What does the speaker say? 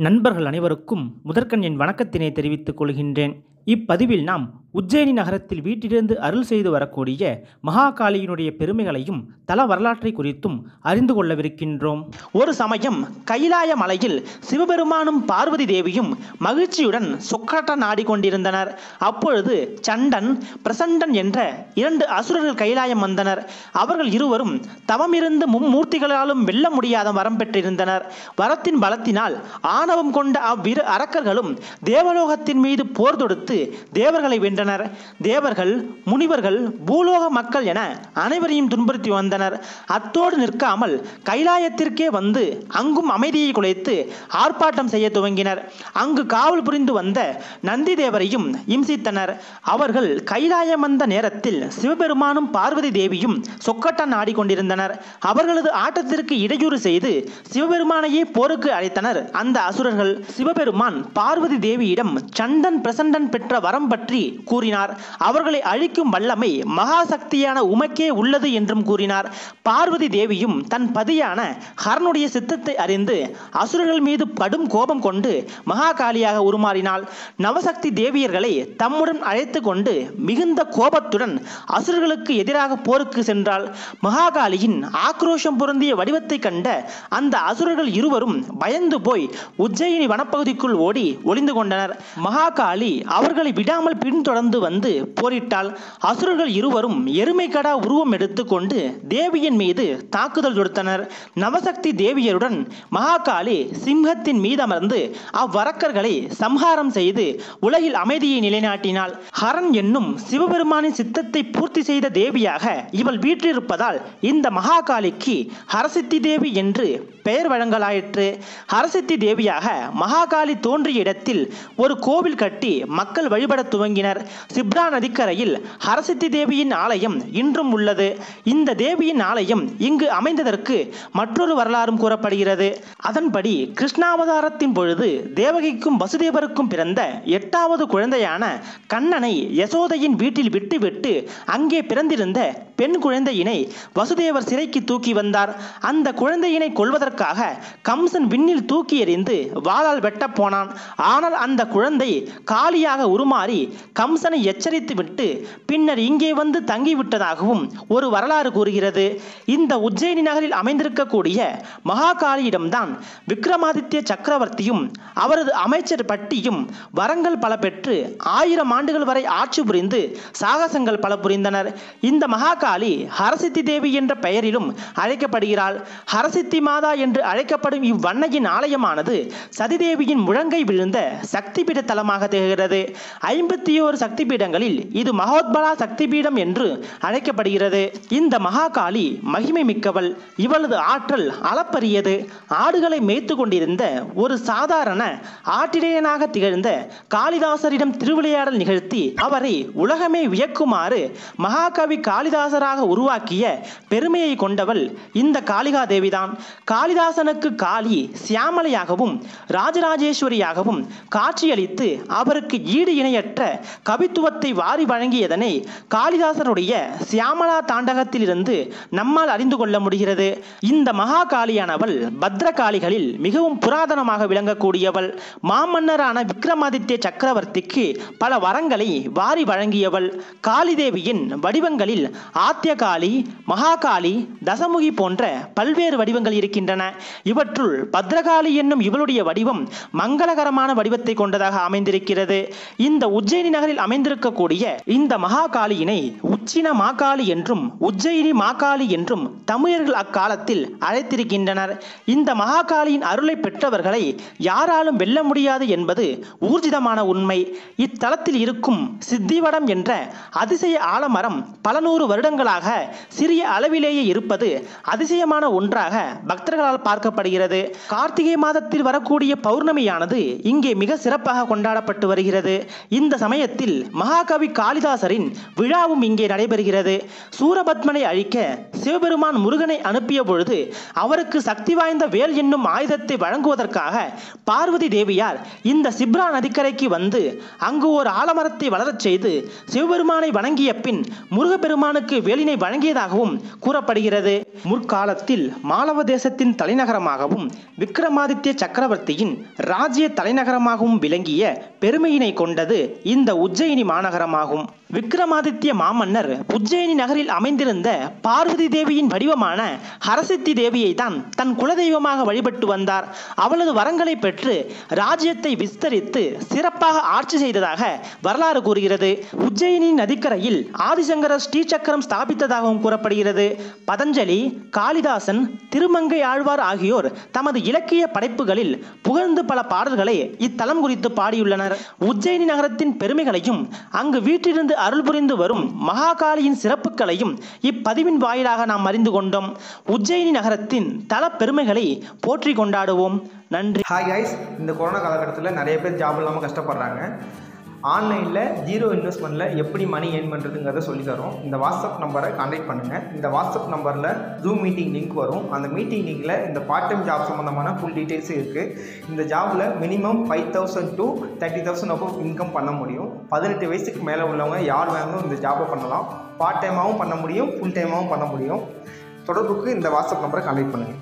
நண்பர்கள் அனைவருக்கும் முதற்கண் என் வணக்கத்தினை தெரிவித்துக் கொள்கின்றேன். இப்பதிவில் நாம் உஜ்ஜயினி நகரத்தில் வீட்டிலிருந்து அருள் செய்து வரக்கூடிய மகாகாளியினுடைய பெருமைகளையும் தல வரலாற்றை குறித்தும் அறிந்து கொள்ளவிருக்கின்றோம். ஒரு சமயம் கைலாய மலையில் சிவபெருமானும் பார்வதி தேவியும் மகிழ்ச்சியுடன் சொக்கட்ட நாடி கொண்டிருந்தனர். அப்பொழுது சண்டன் பிரசண்டன் என்ற 2 அசுரர்கள் கைலாயம் வந்தனர். அவர்கள் இருவரும் தவமிருந்து மும்மூர்த்திகளாலும் வெல்ல முடியாத வரம் பெற்றிருந்தனர். வரத்தின் பலத்தினால் ஆணவம் கொண்ட அவ்விரு அரக்கர்களும் தேவலோகத்தின் மீது போர் தொடுத்து தேவர்களை வென்றனர். தேவர்கள், முனிவர்கள், பூலோக மக்கள் என அனைவரையும் துன்புறுத்தி வந்தனர். அத்தோடு நிற்காமல் கைலாயத்திற்கே வந்து அங்கும் அமைதியை குலைத்து ஆர்ப்பாட்டம் செய்ய துவங்கினர். அங்கு காவல் புரிந்து வந்த நந்தி தேவரையும் இம்சித்தனர். அவர்கள் கைலாயம் வந்த நேரத்தில் சிவபெருமானும் பார்வதி தேவியும் சொக்கட்டம் ஆடிக்கொண்டிருந்தனர். அவர்களது ஆட்டத்திற்கு இடையூறு செய்து சிவபெருமானையே போருக்கு அழைத்தனர் அந்த அசுரர்கள். சிவபெருமான் பார்வதி தேவியிடம் சண்டன் பிரசண்டன் பெற்ற வரம் பற்றி கூறினார். அவர்களை அழிக்கும் வல்லமை மகாசக்தியான உமக்கே உள்ளது என்றும் கூறினார். பார்வதி தேவியும் தன் பதியான ஹரனுடைய சித்தத்தை அறிந்து அசுரர்கள் மீது கடும் கோபம் கொண்டு மகாகாளியாக உருமாறினாள். நவசக்தி தேவியர்களை தம்முடன் அழைத்து கொண்டு மிகுந்த கோபத்துடன் அசுரர்களுக்கு எதிராக போருக்கு சென்றாள். மகாகாளியின் ஆக்ரோஷம் பொருந்திய வடிவத்தை கண்ட அந்த அசுரர்கள் இருவரும் பயந்து போய் உஜ்ஜயினி வனப்பகுதிக்குள் ஓடி ஒளிந்து கொண்டனர். மகாகாளி அவர்களை விடாமல் பின்தொடர்ந்து வந்து போரிட்டாள். அசுரர்கள் இருவரும் எருமை கடா உருவம் எடுத்துக்கொண்டு தேவியின் மீது தாக்குதல் தொடுத்தனர். நவசக்தி தேவியருடன் மகாகாளி சிம்ஹத்தின் மீதமர்ந்து அவ்வரக்கர்களை சம்ஹாரம் செய்து உலகில் அமைதியை நிலைநாட்டினாள். ஹரன் என்னும் சிவபெருமானின் சித்தத்தை பூர்த்தி செய்த தேவியாக இவள் வீற்றிருப்பதால் இந்த மகாகாளிக்கு ஹரசித்தி தேவி என்று பெயர் வழங்கலாயிற்று. ஹரசித்தி தேவியாக மகாகாளி தோன்றிய இடத்தில் ஒரு கோவில் கட்டி மக்கள் வழிபட துவங்கினர். சிப்ரா நதிக்கரையில் ஹரசித்தி தேவியின் ஆலயம் இன்றும் உள்ளது. இந்த தேவியின் ஆலயம் இங்கு அமைந்ததற்கு மற்றொரு வரலாறும் கூறப்படுகிறது. அதன்படி கிருஷ்ணாவதாரத்தின் பொழுது தேவகிக்கும் வசுதேவருக்கும் பிறந்த 8வது குழந்தையான கண்ணனை யசோதையின் வீட்டில் விட்டுவிட்டு அங்கே பிறந்திருந்த பெண் குழந்தையினை வசுதேவர் சிறைக்கு தூக்கி வந்தார். அந்த குழந்தையினை கொல்வதற்காக கம்சன் விண்ணில் தூக்கி எறிந்து வாளால் வெட்ட போனான். ஆனால் அந்த குழந்தை காளியாக உருமாறி கம்சனை எச்சரித்து விட்டு பின்னர் இங்கே வந்து தங்கிவிட்டதாகவும் ஒரு வரலாறு கூறுகிறது. இந்த உஜ்ஜயினி நகரில் அமைந்திருக்கக்கூடிய மகாகாளியிடம்தான் விக்ரமாதித்ய சக்கரவர்த்தியும் அவரது அமைச்சர் பட்டியும் வரங்கள் பல பெற்று 1000 ஆண்டுகள் வரை ஆட்சி புரிந்து சாகசங்கள் பல புரிந்தனர். இந்த மகாகாளி ஹரசித்தி தேவி என்ற பெயரிலும் அழைக்கப்படுகிறாள். ஹரசித்தி மாதா என்று அழைக்கப்படும் இவ்வன்னையின் ஆலயமானது சதிதேவியின் முழங்கை விழுந்த சக்தி பீட தலமாக திகழ்கிறது. 51 சக்தி பீடங்களில் இது மகோத்பலா சக்தி பீடம் என்று அழைக்கப்படுகிறது. இந்த மகாகாளி மகிமை மிக்கவள். இவளது ஆற்றல் அளப்பரியது. ஆடுகளை மேய்த்து கொண்டிருந்த ஒரு சாதாரண ஆட்டிடையனாக திகழ்ந்த காளிதாசரிடம் திருவிளையாடல் நிகழ்த்தி அவரை உலகமே வியக்குமாறு மகாகவி காளிதாசராக உருவாக்கிய பெருமையை கொண்டவள் இந்த காளிகா தேவிதான். காளிதாசனுக்கு காளி சியாமலையாகவும் ராஜராஜேஸ்வரியாகவும் காட்சியளித்து அவருக்கு ஈடு இணையற்ற கவித்துவத்தை வாரி வழங்கியதனை காளிதாசனுடைய சியாமலா தாண்டகத்திலிருந்து நம்மால் அறிந்து கொள்ள முடிகிறது. இந்த மகாகாளியானவள் பத்ரகாளிகளில் மிகவும் புராதனமாக விளங்கக்கூடியவள். மாமன்னரான விக்ரமாதித்ய சக்கரவர்த்திக்கு பல வரங்களை வாரி வழங்கியவள். காளிதேவியின் வடிவங்களில் ஆத்தியகாளி, மகாகாளி, தசமுகி போன்ற பல்வேறு வடிவங்கள் இருக்கின்றன. இவற்றுள் பத்ரகாளி என்னும் இவளுடைய வடிவம் மங்களகரமான வடிவத்தை கொண்டதாக அமைந்திருக்கிறது. இந்த உஜ்ஜயினி நகரில் அமைந்திருக்கக்கூடிய இந்த மகாகாளியினை உச்சின மாகாளி என்றும் உஜ்ஜயினி மாகாளி என்றும் தமிழர்கள் அக்காலத்தில் அழைத்திருக்கின்றனர். இந்த மகாகாளியின் அருளை பெற்றவர்களை யாராலும் வெல்ல முடியாது என்பது ஊர்ஜிதமான உண்மை. இத்தலத்தில் இருக்கும் சித்திவடம் என்ற அதிசய ஆலமரம் பல 100 வருடங்களாக சிறிய அளவிலேயே இருப்பது அதிசயமான ஒன்றாக பக்தர்களால் பார்க்கப்படுகிறது. கார்த்திகை மாதத்தில் வரக்கூடிய பௌர்ணமியானது இங்கே மிக சிறப்பாக கொண்டாடப்பட்டு வருகிறது. இந்த சமயத்தில் மகாகவி காளிதாசரின் விழாவும் இங்கே நடைபெறுகிறது. சூரபத்மனை அழிக்க சிவபெருமான் முருகனை அனுப்பிய பொழுது அவருக்கு சக்தி வாய்ந்த வேல் என்னும் ஆயுதத்தை வழங்குவதற்காக பார்வதி தேவியார் இந்த சிப்ரா நதிக்கரைக்கு வந்து அங்கு ஒரு ஆலமரத்தை வளரச் செய்து சிவபெருமானை வணங்கிய பின் முருகப்பெருமானுக்கு வேலினை வழங்கியதாகவும் கூறப்படுகிறது. முற்காலத்தில் மாலவ தேசத்தின் தலைநகரமாகவும் விக்ரமாதித்ய சக்கரவர்த்தியின் ராஜ்ய தலைநகரமாகவும் விளங்கிய பெருமையினை கொண்டது இந்த உஜ்ஜயினி மாநகரமாகும். விக்ரமாதித்ய மாமன்னர் உஜ்ஜயினி நகரில் அமைந்திருந்த பார்வதி தேவியின் வடிவமான ஹரசித்தி தேவியை தான் தன் குலதெய்வமாக வழிபட்டு வந்தார். அவளது வரங்களை பெற்று ராஜ்யத்தை விஸ்தரித்து சிறப்பாக ஆட்சி செய்ததாக வரலாறு கூறுகிறது. உஜ்ஜயினி நதிக்கரையில் ஆதிசங்கரர் ஸ்ரீசக்கரம் ஸ்தாபித்ததாகவும் கூறப்படுகிறது. பதஞ்சலி, காளிதாசன், திருமங்கை ஆழ்வார் ஆகியோர் தமது இலக்கிய படைப்புகளில் புகழ்ந்து பல பாடல்களை இத்தலம் குறித்து பாடியுள்ளனர். உஜ்ஜயினி நகரத்தின் பெருமைகளையும் அங்கு வீட்டிலிருந்து அருள் புரிந்து வரும் மகாகாளியின் சிறப்புகளையும் இப்பதிவின் வாயிலாக நாம் அறிந்து கொண்டோம். உஜ்ஜயினி நகரத்தின் தல பெருமைகளை போற்றி கொண்டாடுவோம். நன்றி. ஹாய் கைஸ், இந்த கொரோனா காலகட்டத்தில் நிறைய பேர் ஜாப் இல்லாமல் கஷ்டப்படுறாங்க. ஆன்லைனில் ஜீரோ இன்வெஸ்ட்மெண்ட்டில் எப்படி மணி ஏர்ன் பண்ணுறதுங்கிறத சொல்லித்தரோம். இந்த வாட்ஸ்அப் நம்பரை கான்டாக்ட் பண்ணுங்கள். இந்த வாட்ஸ்அப் நம்பரில் ஜூம் மீட்டிங் லிங்க் வரும். அந்த மீட்டிங் லிங்கில் இந்த பார்ட் டைம் ஜாப் சம்மந்தமான ஃபுல் டீட்டெயில்ஸும் இருக்குது. இந்த ஜாபில் மினிமம் 5,000 to 30,000 அப்போ இன்கம் பண்ண முடியும். 18 வயசுக்கு மேலே உள்ளவங்க யார் வேணும் இந்த ஜாபை பண்ணலாம். பார்ட் டைமாகவும் பண்ண முடியும், ஃபுல் டைமாகவும் பண்ண முடியும். தொடர்புக்கு இந்த வாட்ஸ்அப் நம்பரை கான்டாக்ட் பண்ணுங்கள்.